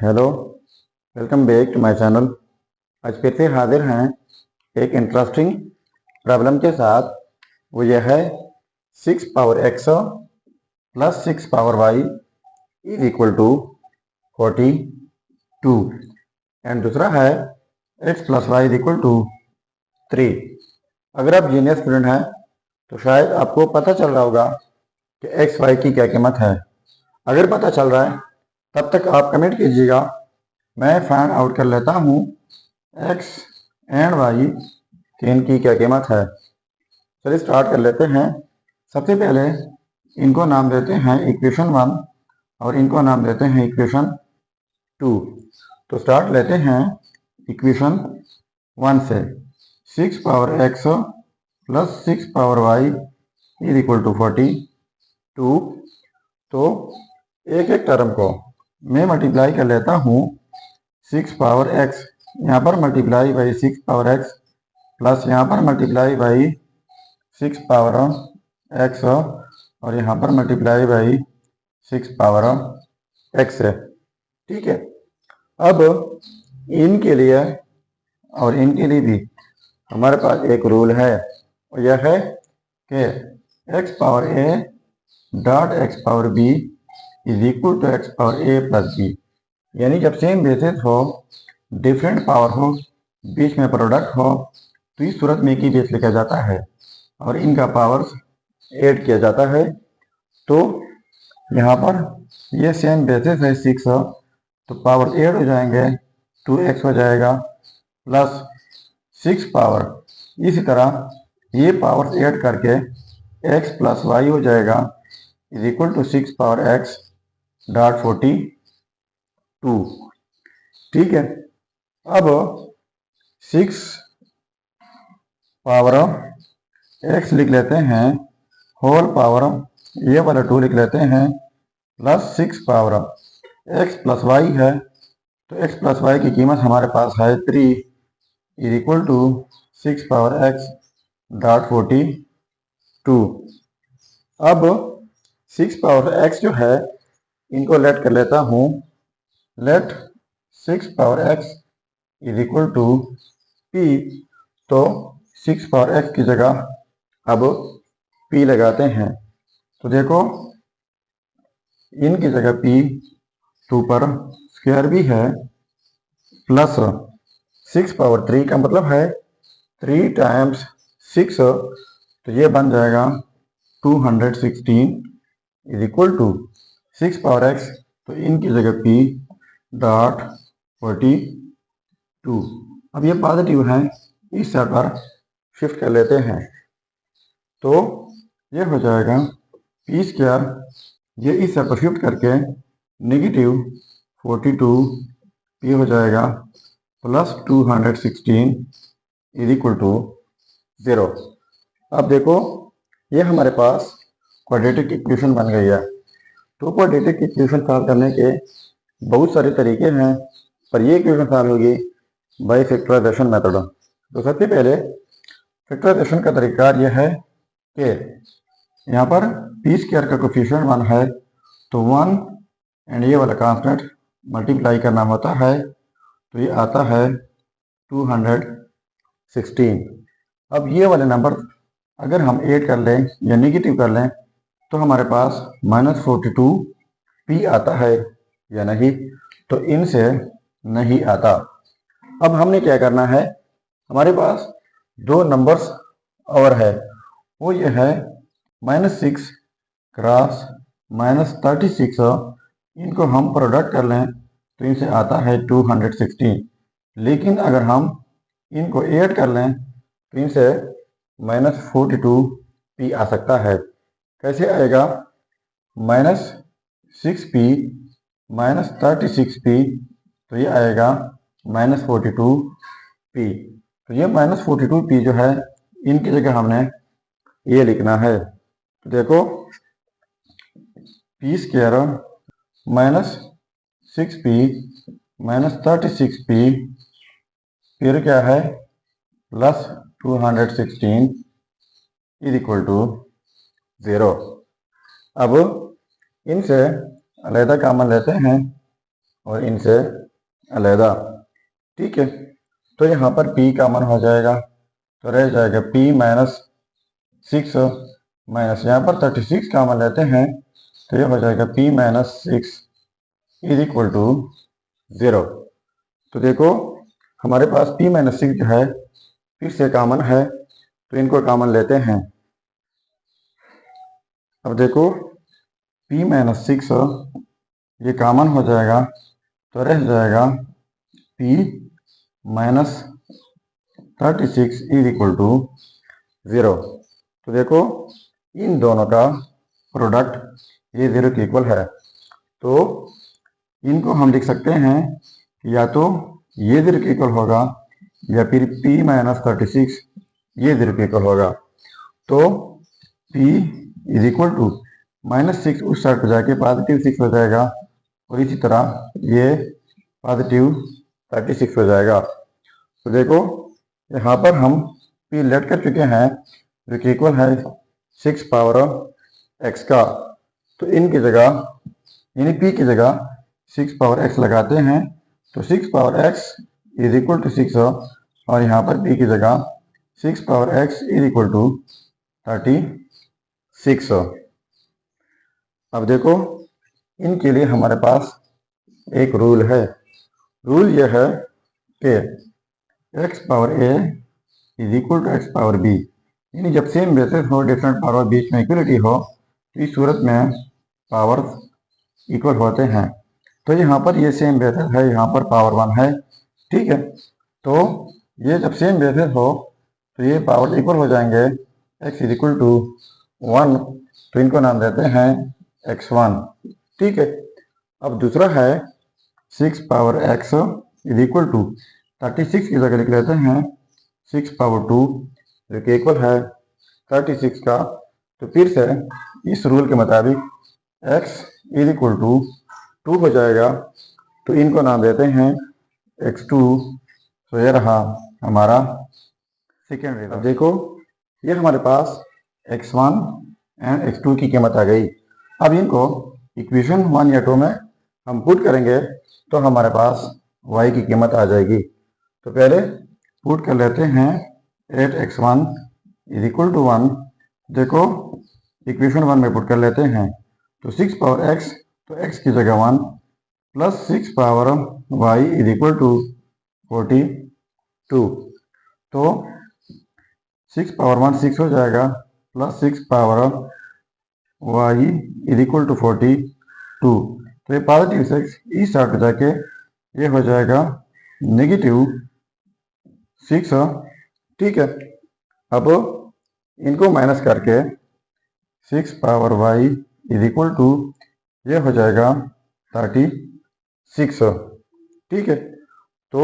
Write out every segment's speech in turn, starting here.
Hello, welcome back to my channel. आज फिर से हाजिर हैं एक इंटरेस्टिंग प्रॉब्लम के साथ। वो यह है 6 power x plus 6 power y is equal to 42 and दूसरा है x plus y is equal to 3। अगर आप जीनियस स्टूडेंट हैं तो शायद आपको पता चल रहा होगा कि x y की क्या कीमत है। अगर पता चल रहा है तब तक आप कमेंट कीजिएगा, मैं फाइंड आउट कर लेता हूँ x एंड y की इनकी क्या कीमत है। चलिए स्टार्ट कर लेते हैं। सबसे पहले इनको नाम देते हैं इक्वेशन 1 और इनको नाम देते हैं इक्वेशन 2। तो स्टार्ट लेते हैं इक्वेशन 1 से। 6 power x plus 6 power y is equal to 42। तो एक एक टर्म को मैं मल्टीप्लाई कर लेता हूँ 6 पावर x, यहाँ पर multiply by 6 power x plus यहाँ पर मल्टीप्लाई बाई 6 पावर x और यहाँ पर मल्टीप्लाई बाई 6 पावर x है। ठीक है, अब इनके लिए और इनके लिए भी हमारे पास एक रूल है और यह है कि x power a dot x power b is equal to x power a plus b। यानी जब सेम बेसिस हो, डिफरेंट पावर हो, बीच में प्रोडक्ट हो, तो इस सूरत में एक ही बेस लिखा जाता है और इनका पावर्स ऐड किया जाता है। तो यहाँ पर ये सेम बेसिस है 6, तो पावर ऐड हो जाएंगे, 2x हो जाएगा प्लस 6 पावर। इसी तरह ये पावर्स ऐड करके x प्लस वाई हो जाएगा is equal to 6 power x dot 42। ठीक है, अब 6 पावर x लिख लेते हैं, होल पावर ये वाला 2 लिख लेते हैं, plus 6 power x plus y है। तो x प्लस वाई की कीमत हमारे पास है 3 is equal to 6 power x dot 42। अब 6 पावर x जो है इनको लेट कर लेता हूँ, let 6 power x is equal to p। तो 6 पावर x की जगह अब p लगाते हैं। तो देखो इनकी जगह p 2 पर स्क्वायर भी है, प्लस 6 पावर 3 का मतलब है 3 टाइम्स 6, तो ये बन जाएगा 216 is equal to 6 power x। तो इनकी जगह p डॉट 42। अब ये पॉजिटिव हैं, इस साइड पर शिफ्ट कर लेते हैं। तो ये हो जाएगा पी स्क्वायर, ये इस साइड पर शिफ्ट करके नेगेटिव 42 पी हो जाएगा प्लस 216 इज इक्वल टू 0। अब देखो ये हमारे पास क्वाड्रेटिक इक्वेशन बन गई है। तो क्वाड्रेटिक इक्वेशन सॉल्व करने के बहुत सारे तरीके हैं, पर ये इक्वेशन सॉल्व होगी बाई फैक्टराइजेशन मेथड। तो सबसे पहले फैक्टराइजेशन का तरीका यह है कि यहाँ पर पी स्क्वायर का कोफिशिएंट 1 है, तो 1 एंड ये वाला कांस्टेंट मल्टीप्लाई करना होता है, तो ये आता है 216। अब ये वाले नंबर अगर हम ऐड कर लें या नेगेटिव कर लें तो हमारे पास -42 पी आता है या नहीं, तो इनसे नहीं आता। अब हमने क्या करना है, हमारे पास दो नंबर्स और है, वो ये है -6 क्रॉस -36। इनको हम प्रोडक्ट कर लें तो इनसे आता है 216, लेकिन अगर हम इनको ऐड कर लें तो इनसे -42 पी आ सकता है। कैसे आएगा, -6p -36p, तो ये आएगा -42p। तो ये -42p जो है इनकी जगह हमने ये लिखना है। तो देखो पी स्क्वायर -6p -36p फिर क्या है प्लस 216 इज इक्वल टू 0। अब इनसे अलहदा कॉमन लेते हैं, और इनसे अलहदा। ठीक है, तो यहाँ पर p कॉमन हो जाएगा, तो रह जाएगा p माइनस 6 माइनस यहाँ पर 36 कॉमन लेते हैं तो ये हो जाएगा p minus 6 is equal to 0। तो देखो हमारे पास p माइनस 6 जो है फिर से कॉमन है, तो इनको कॉमन लेते हैं। अब देखो p माइनस 6 ये कॉमन हो जाएगा, तो रह जाएगा p minus 36 is equal to 0। तो देखो इन दोनों का प्रोडक्ट ये 0 के इक्वल है, तो इनको हम लिख सकते हैं या तो ये 0 के इक्वल होगा या फिर p माइनस 36 ये 0 के इक्वल होगा। तो p is equal to minus 6 उस साइड पर जाके पॉजिटिव 6 हो जाएगा और इसी तरह ये पॉजिटिव 36 हो जाएगा। तो देखो यहाँ पर हम p लेट कर चुके हैं जो कि इक्वल है 6 पावर x का, तो इनकी जगह यानी p की जगह 6 पावर x लगाते हैं, तो 6 power x is equal to 6 और यहाँ पर p की जगह 6 power x is equal to 36। अब देखो इनके लिए हमारे पास एक रूल है, रूल यह है कि x power a is equal to x power b, यानी जब सेम बेसिस हो डिफरेंट पावर बीच में इक्वलिटी हो तो इस सूरत में पावर इक्वल होते हैं। तो यहाँ पर ये सेम बेसिस है, यहाँ पर पावर 1 है। ठीक है, तो ये जब सेम बेसिस हो तो ये पावर इक्वल हो जाएंगे, x इज इक्वल टू 1, तो इनको नाम देते हैं x1। ठीक है, अब दूसरा है 6 power x is equal to 36 की जगह लिख लेते हैं 6 पावर 2 जो कि इक्वल है 36 का। तो फिर से इस रूल के मुताबिक x इज इक्वल टू 2 हो जाएगा, तो इनको नाम देते हैं x2। तो ये रहा हमारा सेकेंड रिजल्ट। अब देखो ये हमारे पास x1 एंड x2 की कीमत आ गई। अब इनको इक्वेशन 1 या 2 में हम पुट करेंगे तो हमारे पास y की कीमत आ जाएगी। तो पहले पुट कर लेते हैं 8x1 इज इक्वल टू 1। देखो इक्वेशन 1 में पुट कर लेते हैं, तो 6 पावर x, तो x की जगह 1 plus 6 power y is equal to 42। तो 6 पावर 1 6 हो जाएगा plus 6 power y is equal to 42। तो ये पॉजिटिव 6 इस साइड पर जाके ये हो जाएगा नेगेटिव 6। ठीक है, अब इनको माइनस करके 6 power y is equal to ये हो जाएगा 36। ठीक है, तो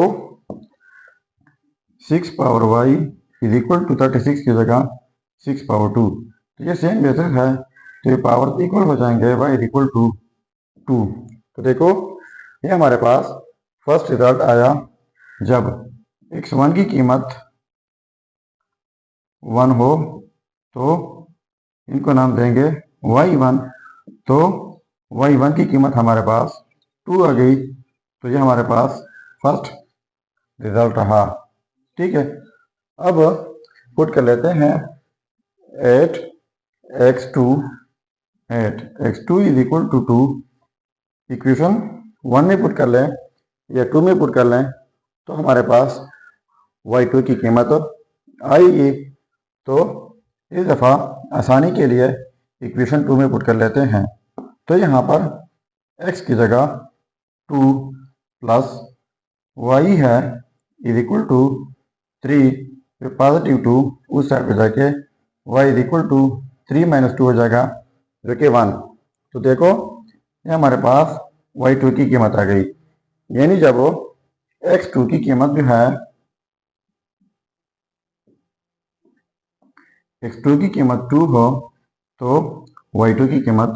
6 power y is equal to 36 की जगह 6 पावर 2, तो ये सेम बेसिस है, तो ये पावर इक्वल हो जाएंगे y इज इक्वल टू 2। तो देखो ये हमारे पास फर्स्ट रिजल्ट आया जब x1 की कीमत 1 हो तो इनको नाम देंगे y1, तो y1 की कीमत हमारे पास 2 आ गई, तो ये हमारे पास फर्स्ट रिजल्ट रहा। ठीक है, अब पुट कर लेते हैं 8x2 is equal to 2। Equation 1 में पुट कर लें या 2 में पुट कर लें तो हमारे पास y2 की कीमत आएगी। तो इस दफ़ा आसानी के लिए इक्वेशन 2 में पुट कर लेते हैं, तो यहाँ पर x की जगह 2 प्लस y है इज इक्वल टू 3, फिर पॉजिटिव 2 उस साइड पे जाके y is equal to 3 minus 2 हो जाएगा जो कि 1। तो देखो ये हमारे पास y2 की कीमत आ गई, यानी जब x2 की कीमत जो है x2 की कीमत 2 हो तो y2 की कीमत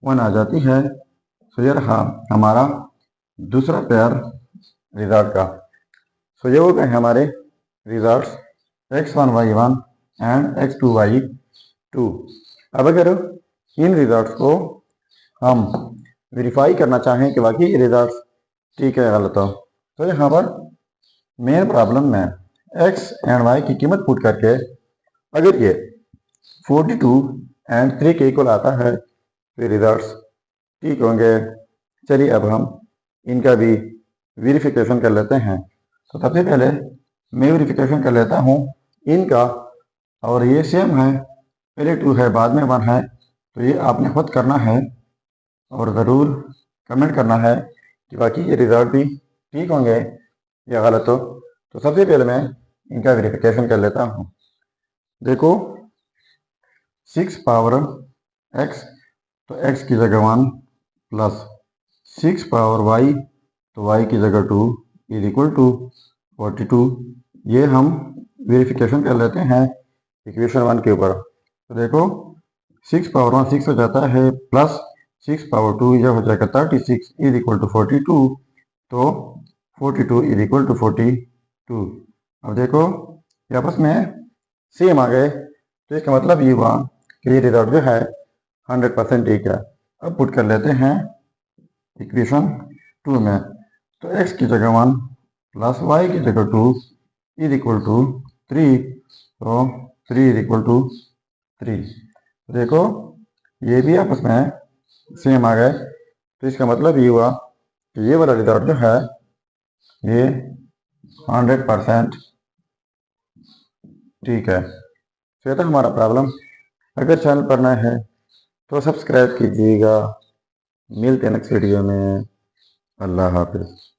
1 आ जाती है। तो ये रहा हमारा दूसरा पेयर रिजल्ट का। तो ये हो गए हमारे results x1 y1 and x2 y2। अब अगर इन रिजल्ट्स को हम वेरीफाई करना चाहें कि वाकई ये रिजल्ट्स ठीक है, गलत हो। तो यहाँ पर मेन प्रॉब्लम में एक्स एंड वाई की कीमत पुट करके अगर ये 42 एंड 3 के इक्वल आता है फिर रिजल्ट्स ठीक होंगे। चलिए अब हम इनका भी वेरिफिकेशन कर लेते हैं। तो सबसे पहले मैं वेरिफिकेशन कर लेता हूँ इनका, और ये सेम है, पहले 2 है बाद में 1 है, तो ये आपने खुद करना है और ज़रूर कमेंट करना है कि बाकी ये रिजल्ट भी ठीक होंगे या गलत हो। तो सबसे पहले मैं इनका वेरिफिकेशन कर लेता हूँ। देखो 6 पावर x, तो x की जगह 1 प्लस 6 पावर y, तो y की जगह 2 इज इक्वल टू 42। ये हम वेरिफिकेशन कर लेते हैं इक्वेशन 1 के ऊपर। तो देखो 6 पावर 1 6 हो जाता है, प्लस 6 पावर 2 यह हो जाएगा 36 इज इक्वल टू 42। तो 42 इज इक्वल टू 42। अब देखो ये आपस में सेम आ गए, तो इसका मतलब ये हुआ कि ये रिजल्ट जो है 100% ठीक है। अब पुट कर लेते हैं इक्वेशन 2 में। तो x की जगह 1 प्लस y की जगह 2 इज इक्वल टू 3, तो 3 इज इक्वल टू 3। देखो ये भी आपस में सेम आ गए, तो इसका मतलब ये हुआ कि ये वाला रिजल्ट जो है ये 100% ठीक है। तो ये था हमारा प्रॉब्लम। अगर चैनल पर नए हैं तो सब्सक्राइब कीजिएगा। मिलते हैं नेक्स्ट वीडियो में। अल्लाह हाफिज़।